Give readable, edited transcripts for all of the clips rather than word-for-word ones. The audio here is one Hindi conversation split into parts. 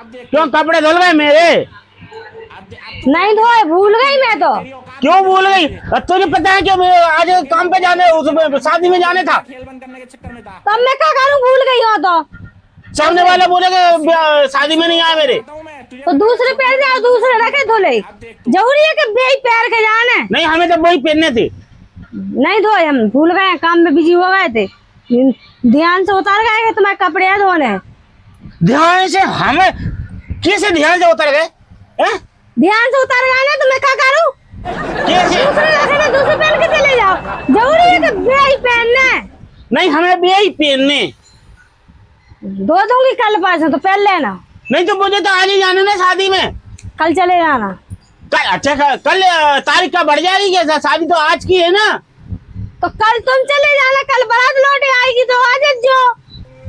क्यों कपड़े धुल गए मेरे? नहीं धोए, भूल गई मैं तो। क्यों भूल गई? तुझे पता है कि मैं आज काम पे जाने, उसमें शादी में जाने था। तब मैं क्या करूं, भूल गई हो तो। सामने वाले बोले कि शादी में नहीं आए मेरे। तो दूसरे पैर जाओ, दूसरे रखे धोले। जरूरी है कि बेई पैर के जाने? नहीं, हमें तो वही पहनने थे। नहीं धोए, हम भूल गए, काम में बिजी हो गए थे। ध्यान से उतार गए कि तुम्हारे कपड़े धोने। ध्यान से? हमें कैसे ध्यान से उतर गए? ध्यान से उतार गए ना, तो मैं क्या करूं? कैसे? दूसरे रखे ना, दूसरे पहन के चले जाओ। जरूरी है कि बेई पहनने? नहीं, हमें यही पहनने। धो दूंगी कल परसों, तो पहन लेना। नहीं तो मुझे तो आज ही जाना ना शादी में। कल चले जाना। कल? अच्छा, कल तारीख का बढ़ जाएगी क्या? शादी तो आज की है ना। तो कल तुम चले जाना, कल बारात लौटे आएगी तो आज जो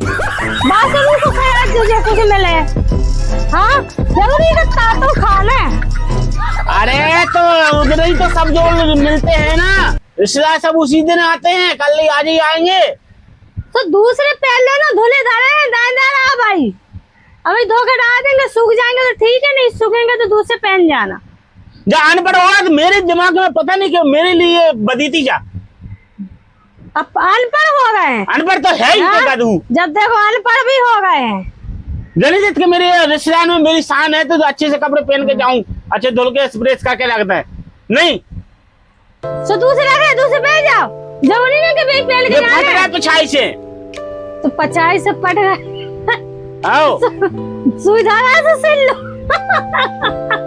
बासनों को खैर जो कुछ मिले। हाँ, जरूरी है तातो खाना। अरे तो उधर ही तो सब जो मिलते हैं ना, रिश्तेदार सब उसी दिन आते हैं, कल ही आज ही आएंगे। तो दूसरे पहले ना धुले धारे दाएदार भाई, अभी धो के डाल देंगे, सूख जाएंगे तो ठीक है, नहीं सूखेंगे तो दूसरे पहन जाना। जा अनपढ़ होगा तो मेरे दिमाग में पता नहीं क्यों मेरे लिए बदीती जा। अब अनपढ़ हो गए हैं। अनपढ़ तो है ही। क्या तू? जब देखो अनपढ़ भी हो गए हैं। जल्दी से मेरे रिश्तेदार में मेरी शान है तो अच्छे से कपड़े पहन के जाऊं, अच्छे धुल के स्प्रेस करके रखता है। नहीं तो दूसरे रखे, दूसरे पहन जाओ। जरूरी नहीं कि बेग पहन के जाना है। पिछाई से तो पचाई से पट गए। आओ सुई धागा से सिल लो।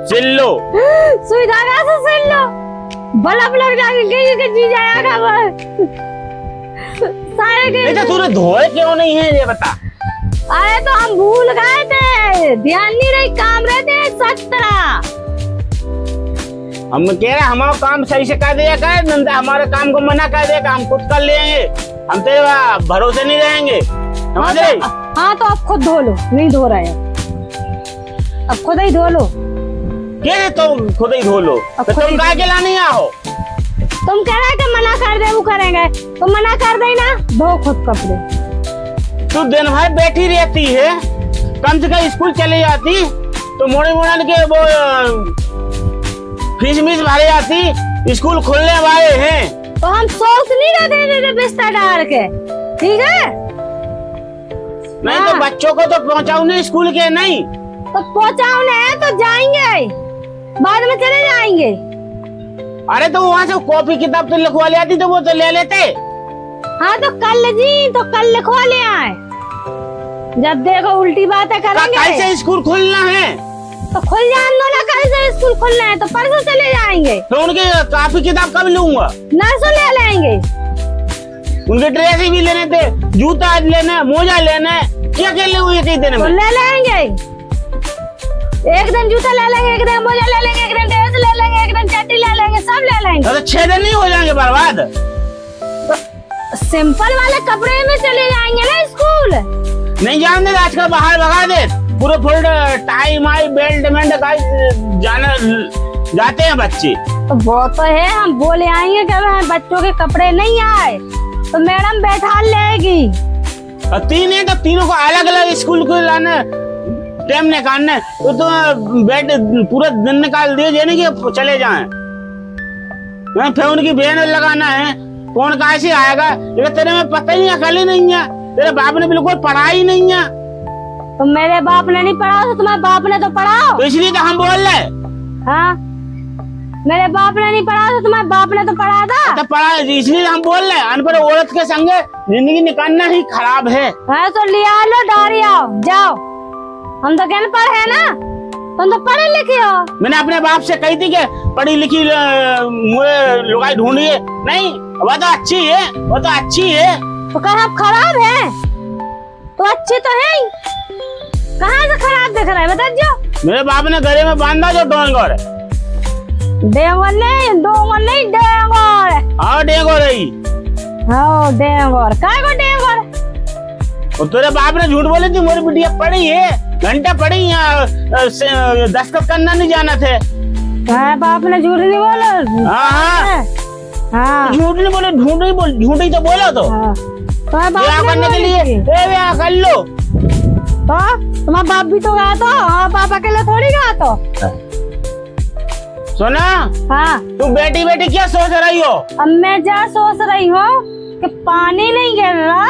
सिल लो। सुई धागा से सिल लो। बल्ब लग जाएंगे कि जी जाएगा सारे के। नहीं तो तूने धोए क्यों नहीं है ये बता। अरे तो हम भूल गए थे, ध्यान नहीं रही, काम रहते हैं 17। हम कह रहे हमारा काम सही से कर दिया कर, नंदा हमारे काम को मना कर देगा, हम खुद कर लेंगे, हम तेरे भरोसे नहीं रहेंगे। हाँ तो अब खुद धो लो, नहीं धो रहे हैं अब खुद ही धो लो। क्या तुम खुद ही धो लो? तो तुम काय के लाने आओ? तुम कह रहे कि मना कर दे, वो करेंगे तो मना कर दे ना, धो खुद कपड़े। तू दिन भर बैठी रहती है, कम से कम स्कूल चले जाती तो मोड़े मोड़न के वो फीस मीस भरे जाती, स्कूल खुलने वाले हैं। तो हम सोच नहीं रहे थे बिस्तर डाल के, ठीक है? नहीं तो बच्चों को तो पहुंचाऊ नहीं स्कूल के। नहीं तो पहुंचाने है तो जाएंगे, बाद में चले जाएंगे। अरे तो वहाँ से कॉपी किताब तो लिखवा ले आती तो वो तो ले लेते। हाँ तो कल जी, तो कल लिखवा ले आए। जब देखो उल्टी बातें करेंगे। कल से स्कूल खुलना है तो खुल जान दो ना, कल से स्कूल खुलना है तो परसों चले जाएंगे। तो उनकी कॉपी किताब कब लूंगा? नर्सों ले लेंगे। उनके ड्रेस भी लेने थे, जूता लेना, मोजा लेना, क्या क्या ले हुए कई दिन में? तो ले लेंगे, एक दिन जूता ले लेंगे, एक दिन मोजा ले लेंगे, एक दिन ड्रेस ले लेंगे, एक दिन चट्टी ले लेंगे, सब ले लेंगे। तो 6 दिन नहीं हो जाएंगे बर्बाद? तो सिंपल वाले कपड़े में चले जाएंगे ना स्कूल। नहीं जानते आजकल बाहर भगा दे, पूरे फुल टाई माई बेल्ट मेंट जाना जाते हैं बच्चे। तो वो तो है, हम बोले आएंगे कि बच्चों के कपड़े नहीं आए तो मैडम बैठा लेगी। और तीन है तो तीनों को अलग अलग स्कूल को लाना, टाइम निकालना, तो बैठ पूरा दिन निकाल दिए जाने की चले जाएं। फिर उनकी बहन लगाना है, कौन कहाँ से आएगा? लेकिन तेरे में पता ही अकल ही नहीं है, तेरे बाप ने बिल्कुल पढ़ा ही नहीं है। तो मेरे बाप ने नहीं पढ़ा तो तुम्हारे बाप ने तो पढ़ाओ। तो इसलिए तो हम बोल रहे। हाँ, मेरे बाप ने नहीं पढ़ा तो तुम्हारे बाप ने तो पढ़ा था। तो पढ़ा इसलिए हम बोल रहे, अनपढ़ औरत के संग जिंदगी निकालना ही खराब है। हाँ तो लिया लो, डारी आओ, जाओ। हम तो कहने पढ़े है ना, तुम तो पढ़े लिखे हो। मैंने अपने बाप से कही थी कि पढ़ी लिखी मुझे लुगाई ढूंढिए, नहीं वो तो अच्छी है, वो तो अच्छी है। तो खराब खराब है तो अच्छी तो है ही, कहाँ से खराब दिख रहा है बता जो? मेरे बाप ने गले में बांधा जो डोंगर है। डेंगोर नहीं, डोंगर नहीं, डेंगोर। हाँ डेंगोर है। हाँ डेंगोर, काय को डेंगोर? और तेरे बाप ने झूठ बोली थी, मेरी बिटिया पढ़ी है, घंटा पढ़ी, यहाँ दस्तखत करना नहीं जाना थे। हाँ बाप ने झूठ नहीं बोला। हाँ हाँ झूठ नहीं बोले, झूठ ही तो बोला। तो हाँ। तो बाप करने के लिए कर लो। तो तुम्हारा बाप भी तो गया तो, हाँ बाप अकेला थोड़ी गया तो। सुना, हाँ तू बेटी बेटी क्या सोच रही हो? अब मैं जा सोच रही हूँ कि पानी नहीं गिर रहा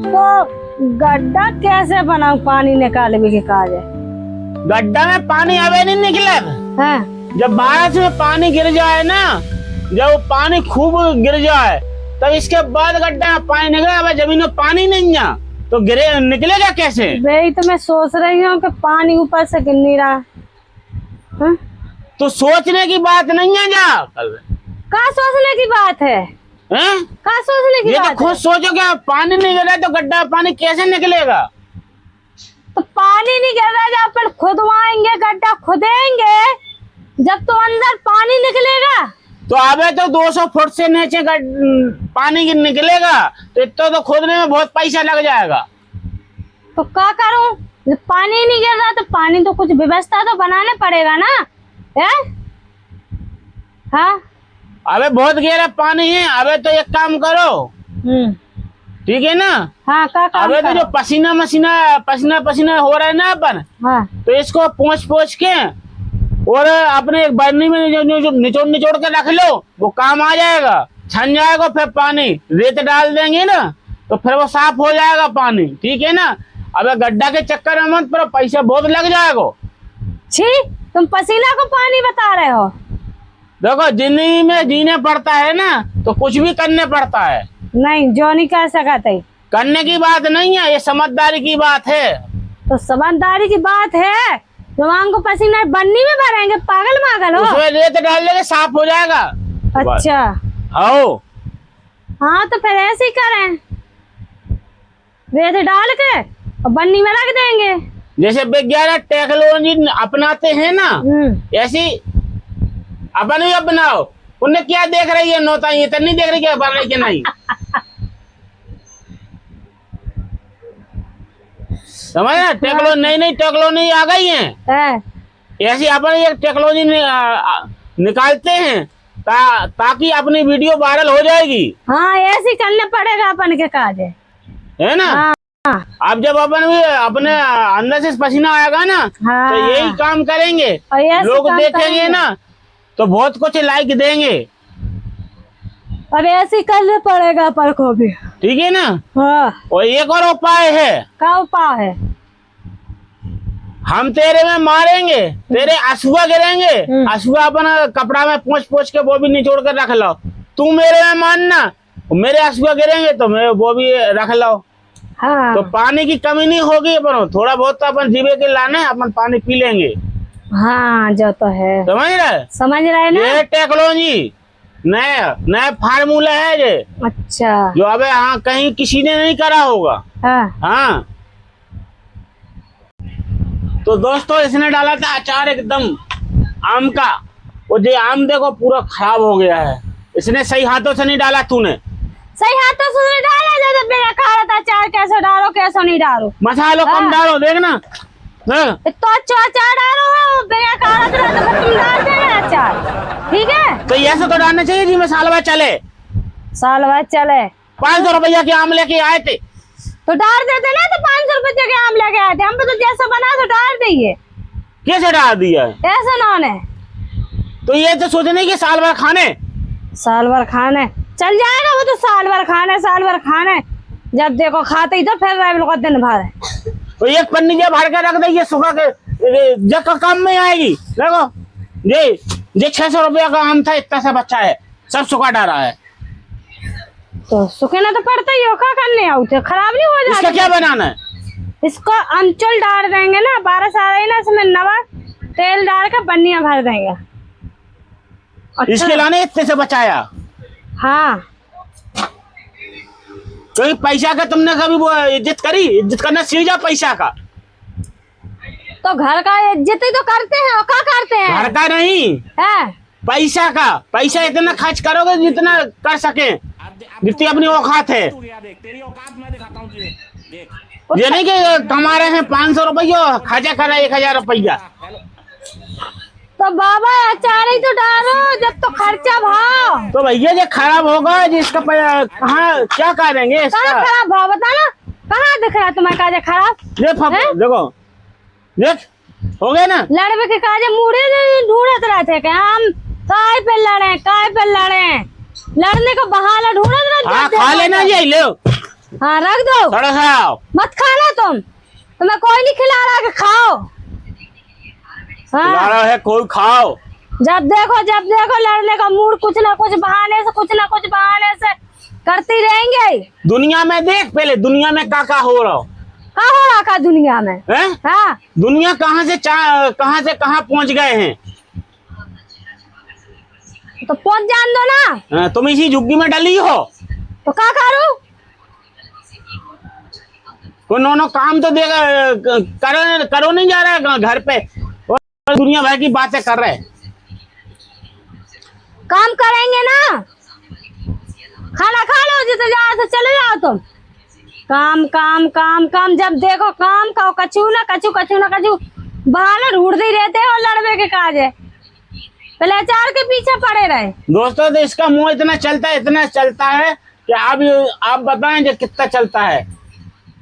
तो गड्ढा कैसे बनाऊं, पानी निकाले भी के काज है। गड्ढा में पानी अबे नहीं निकले। हाँ जब बारिश में पानी गिर जाए ना, जब पानी खूब गिर जाए तब इसके बाद गड्ढा में पानी निकले। अब जमीन में पानी नहीं है तो गिरे निकलेगा कैसे? वही तो मैं सोच रही हूँ कि पानी ऊपर से गिर नहीं रहा। हाँ? तो सोचने की बात नहीं है जा, क्या सोचने की बात है? हैं? क्या सोचने की ये तो बात खुद है? सोचो क्या पानी नहीं गिर रहा है तो गड्ढा में पानी कैसे निकलेगा? तो पानी नहीं गिर रहा, जब अपन खुदवाएंगे गड्ढा खुदेंगे जब तो अंदर पानी निकलेगा। तो अबे तो 200 फुट से नीचे पानी निकलेगा तो इतना तो खोदने में बहुत पैसा लग जाएगा। तो क्या करूं, जब पानी नहीं गिर रहा तो पानी तो कुछ व्यवस्था तो बनाने पड़ेगा ना है? हाँ अबे बहुत गहरा पानी है। अबे तो एक काम करो, ठीक है ना? हाँ क्या काम अबे तो जो करो? पसीना पसीना हो रहा है ना अपन, हाँ तो इसको पोंछ के और अपने एक बर्नी में निचोड़ के रख लो, वो काम आ जाएगा। छन जाएगा, फिर पानी रेत डाल देंगे ना तो फिर वो साफ हो जाएगा पानी, ठीक है ना? अबे गड्ढा के चक्कर में मत पड़ो, पैसा बहुत लग जाएगा। छी, तुम पसीना को पानी बता रहे हो? देखो जिंदगी में जीने पड़ता है ना तो कुछ भी करने पड़ता है। नहीं, जो नहीं कर सकते। करने की बात नहीं है, ये समझदारी की बात है। तो समझदारी की बात है, जवान को पसीना बन्नी में भरेंगे, पागल मागल हो? उसमें रेत डाल देंगे, साफ हो जाएगा। अच्छा आओ, हाँ तो फिर ऐसे ही करें, रेत डाल के और बन्नी में रख देंगे। जैसे विज्ञान टेक्नोलॉजी अपनाते हैं ना, ऐसी अपन भी अपनाओ। उन्हें क्या देख रही है नौता, ये तो नहीं देख रही क्या बन रही कि नहीं? समझ ना, टेक्नोलॉजी नई टेक्नोलॉजी आ गई है। ऐसी अपन एक टेक्नोलॉजी निकालते हैं ताकि अपनी वीडियो वायरल हो जाएगी। हाँ ऐसे करने पड़ेगा अपन के काज है ना? हाँ। अब जब अपन भी अपने अंदर से पसीना आएगा ना, हाँ। तो यही काम करेंगे, लोग देखेंगे ना तो बहुत कुछ लाइक देंगे। अब ऐसे करने पड़ेगा अपन को भी, ठीक है ना? हाँ। और एक और उपाय है। क्या उपाय है? हम तेरे में मारेंगे, तेरे अशुआ गिरेंगे, अशुआ अपन कपड़ा में पोंछ के वो भी निचोड़ कर रख लो। तू मेरे में मारना, मेरे अशुआ गिरेंगे तो मैं वो भी रख लो। हाँ। तो पानी की कमी नहीं होगी। अपन थोड़ा बहुत तो अपन जीवे के लाने अपन पानी पी लेंगे। हाँ जो तो है, समझ रहे ना? ये टेक्नोलॉजी नया फार्मूला है ये। अच्छा। जो अबे हाँ कहीं किसी ने नहीं करा होगा। हाँ। तो दोस्तों इसने डाला था अचार एकदम आम का, और ये आम देखो पूरा खराब हो गया है। इसने सही हाथों से नहीं डाला, तूने सही हाथों से डाला। जब मेरा खा रहा था अचार, कैसे डालो कैसे नहीं डालो, मसालो कम डालो, देखना तो अच्छा अचार डालो, बिना खा रहा था तो तुम डाल देना अचार, ठीक है? तो ऐसे तो डालना चाहिए जी में साल बाद चले। साल बाद चले 500 रुपया के आम लेके आए थे तो डाल देते ना, तो 500 रुपए के आम लेके आए थे हम, तो जैसा बना तो डाल देंगे। कैसे डाल दिया? ऐसा ना, तो ये तो सोचने की साल भर खाने, साल भर खाने चल जाएगा वो तो, साल भर खाने जब देखो खाते ही तो फिर दिन भर। तो एक पन्नी जब भर के रख देंगे सुखा के, जग का काम में आएगी। देखो ये 600 रुपया का आम था, इतना सा बच्चा है, सब सुखा डाला है। तो सुखेना तो पड़ता ही हो, क्या करने आओ, खराब नहीं हो जाता? इसका क्या बनाना है? इसको अमचूर डाल देंगे ना, 12 साल ना, इसमें नमक तेल डाल कर बन्नियां भर देंगे। अच्छा। इसके लाने इतने से बचाया। हाँ। क्योंकि पैसा का तुमने कभी वो इज्जत करी? इज्जत करना सीख जा पैसा का। तो घर का इज्जत ही तो करते हैं, और क्या करते हैं? घर का नहीं है पैसा का। पैसा इतना खर्च करोगे जितना कर सके, जितनी अपनी औकात है। ये नहीं कि कमा रहे हैं 500 रुपया, खर्चा कर रहे 1000 रुपया। तो बाबा अचार ही तो डालो, जब तो खर्चा भाव। तो भैया ये खराब होगा जिसका कहाँ क्या करेंगे इसका? खराब भाव बताना। कहाँ दिख रहा तुम्हें काजे खराब? देख हैं? देखो देख, हो गए ना। लड़वे के काजे मुड़े ढूंढत रहते कि हम काय पे लड़े, लड़ने का बहाना ढूंढत रहते। हाँ खा लेना ये लो। हाँ रख दो, थोड़ा खाओ। मत खाना तुम्हें कोई नहीं खिला रहा कि खाओ। खिला हाँ रहा है कोई, खाओ। जब देखो लड़ने का मूड कुछ ना कुछ बहाने से करती रहेंगे। दुनिया में देख पहले, दुनिया में क्या हो रहा क्या हो रहा का दुनिया में? है? हाँ दुनिया कहाँ से कहाँ पहुँच गए हैं। तो पहुंच जान दो ना। हाँ, तुम इसी झुग्गी में डली हो तो क्या करूं? कोई नो काम तो देगा, करो नहीं जा रहा है घर पे, और दुनिया भर की बातें कर रहे हैं। काम करेंगे ना, खाना खा लो, जिसे जहाँ से चले जाओ तुम। काम जब देखो काम का कछु ना कछु बहाना ढूंढते ही रहते हो। लड़वे के काज है, पहले अचार के पीछे पड़े रहे। दोस्तों तो इसका मुंह इतना चलता है कि आप बताएं जो कितना चलता है।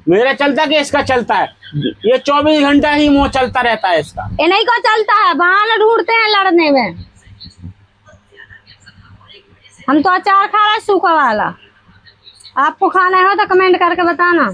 मेरा चलता है कि इसका चलता है? ये 24 घंटा ही मुंह चलता रहता है इसका। इन्हीं को चलता है, बहाना ढूंढते हैं लड़ने में। हम तो अचार खा रहे सूखा वाला। आपको खाना है तो कमेंट करके बताना।